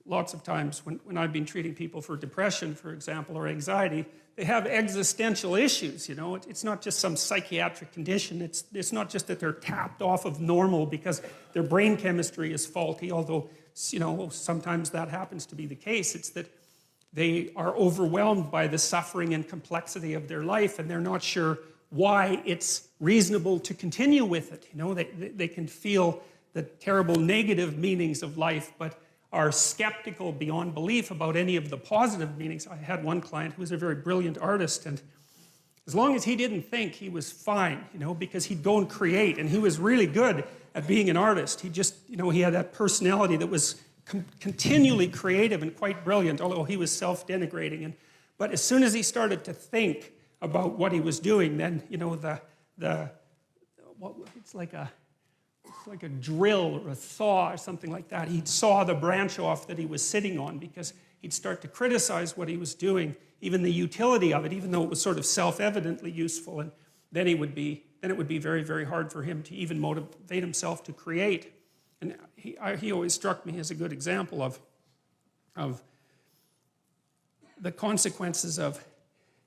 lots of times when I've been treating people for depression, for example, or anxiety, they have existential issues, you know. It's not just some psychiatric condition. It's not just that they're tapped off of normal because their brain chemistry is faulty, although, you know, sometimes that happens to be the case. It's that they are overwhelmed by the suffering and complexity of their life, and they're not sure why it's reasonable to continue with it. You know, they can feel the terrible negative meanings of life, but are skeptical beyond belief about any of the positive meanings. I had one client who was a very brilliant artist, and as long as he didn't think, he was fine, you know, because he'd go and create, and he was really good at being an artist. He just, you know, he had that personality that was continually creative and quite brilliant, although he was self-denigrating. But as soon as he started to think about what he was doing, then, you know, it's like a drill or a saw or something like that. He'd saw the branch off that he was sitting on, because he'd start to criticize what he was doing, even the utility of it, even though it was sort of self-evidently useful. And then it would be very, very hard for him to even motivate himself to create. And he always struck me as a good example of the consequences of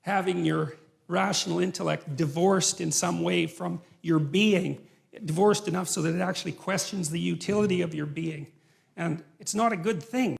having your rational intellect divorced in some way from your being, divorced enough so that it actually questions the utility of your being. And it's not a good thing.